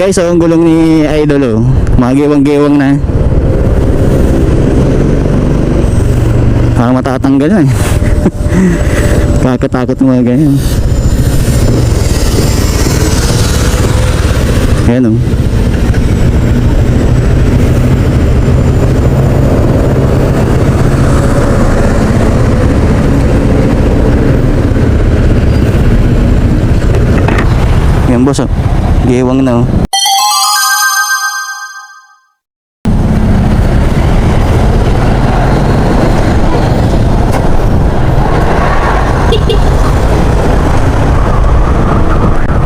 guys, ang gulong ni Idol oh. Magiwang-giwang na. Parang matatanggal na eh. Kakatakot mga ganyan. Ayan oh. Yan boss oh. Giwang na oh.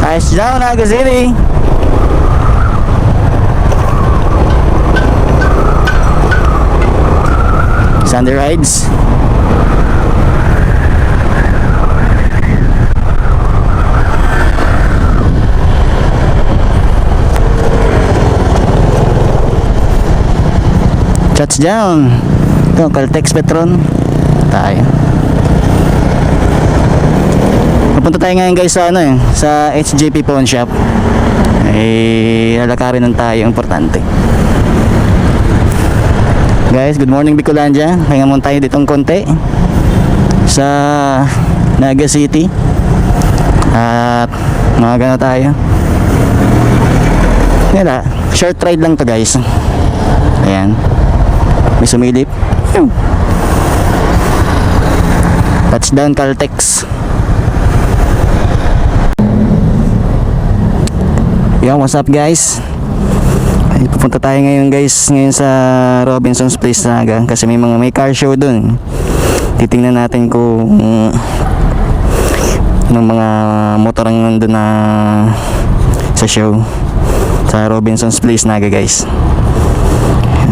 Nice down, Naga City. Sunday rides. Touchdown. Ito, Caltex Petron. Tayo. Pupunta tayo ngayon guys sa ano eh, sa HJP Pawn Shop. Lalakarin ng tayo, importante. Guys, good morning Bicolandia. Hinga muna tayo ditong konti sa Naga City. At mga tayo. Yan short ride lang to guys. Ayan. May sumilip. Touchdown Caltex. Yo, what's up guys? Pupunta tayo ngayon guys, ngayon sa Robinson's Place Naga kasi may car show dun. Titingnan natin kung anong mga motor ang nandun na sa show sa Robinson's Place Naga guys.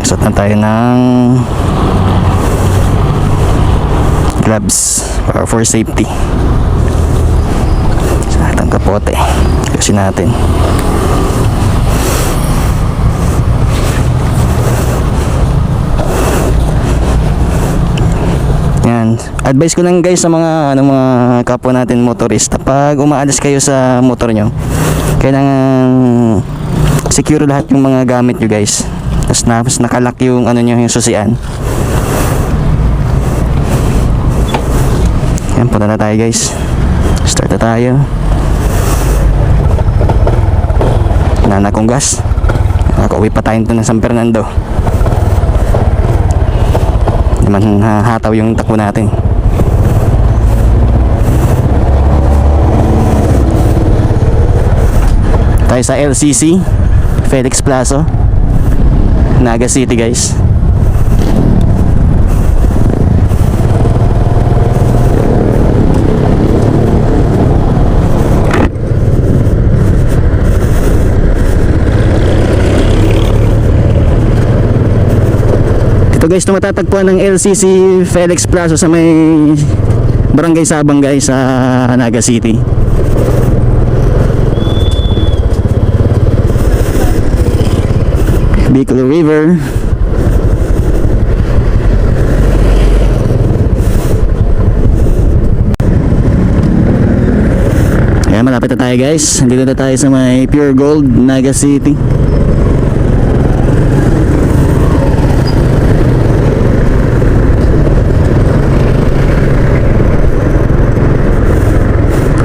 Suotan tayo ng gloves for safety. Sa atang kapote kasi natin. Yan. Advice ko lang guys sa mga mga kapwa natin motorista, pag umaalis kayo sa motor nyo, kailangan secure lahat yung mga gamit nyo guys. Tapos nakalock yung ano nyo, yung susian. Yan, punta na tayo guys. Start na tayo. Nana kong gas. Nakauwi pa tayo ng San Fernando. Hindi man hataw yung takbo natin. Tayo sa LCC Felix Plaza, Naga City guys. Ito guys, ito matatagpuan ng LCC Felix Plaza sa may Barangay Sabang guys sa Naga City. Bicol River. Ayan, malapit na tayo guys. Dito na tayo sa may Pure Gold, Naga City.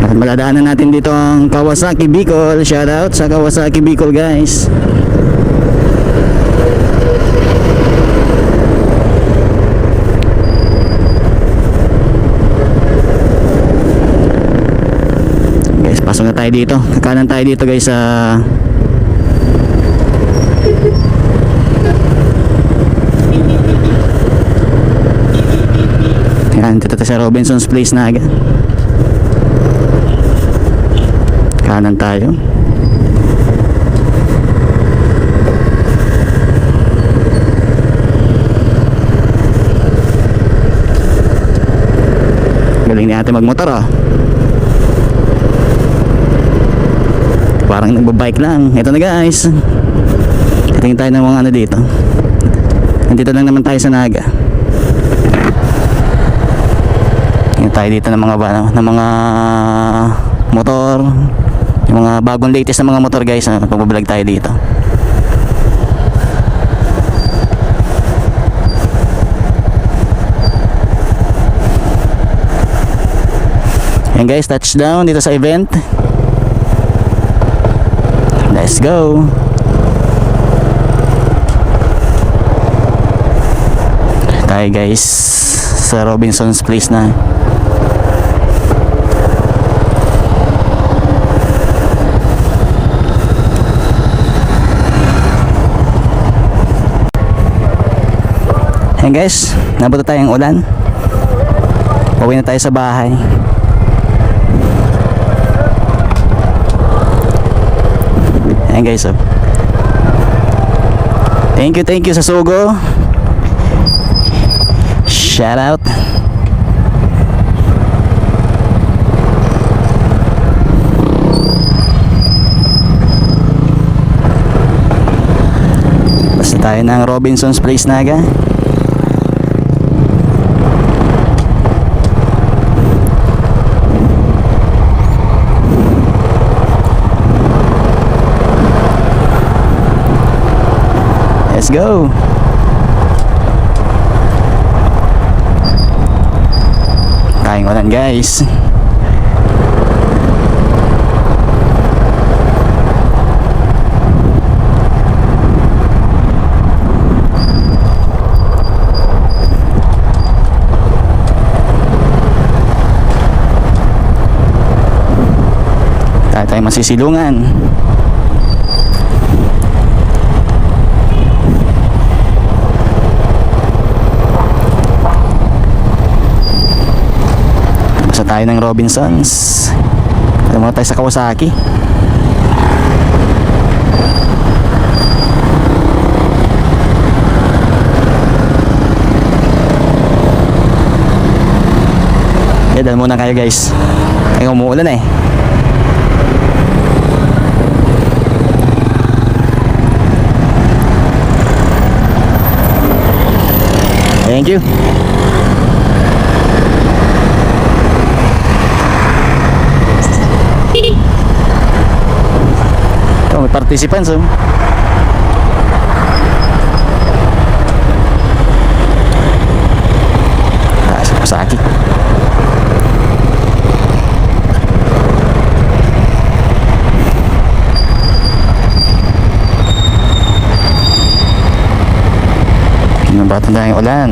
At maladaanan natin dito ang Kawasaki Bicol. Shoutout sa Kawasaki Bicol guys. Pasok na tayo dito. Kakanan tayo dito guys sa yan, dito tayo sa Robinson's Place Naga. Kanan tayo. Galing ni ate magmotor oh. Parang nagbabike lang. Ito na guys. Tingin tayo ng mga ano dito. Nandito lang naman tayo sa Naga. Tingin tayo dito ng mga motor. Yung mga bagong latest na mga motor guys, pagbablog tayo dito. Yan guys, touchdown dito sa event. Let's go. Tayo guys sa Robinson's Place na. Yan guys, nabuto tayong ulan. Pauwi na tayo sa bahay. Yan guys, oh. Thank you sa Sugo. Shout out. Basta tayo ng Robinson's Place Naga. Let's go. Kain ulan guys. Tayo masisilungan. Basta tayo ng Robinsons. Alam mo tayo sa Kawasaki. Dahil muna kayo guys. Ay umuulan eh. Thank you. Ito, may participants oh. Sa akin. Kinabatan tayong ulan.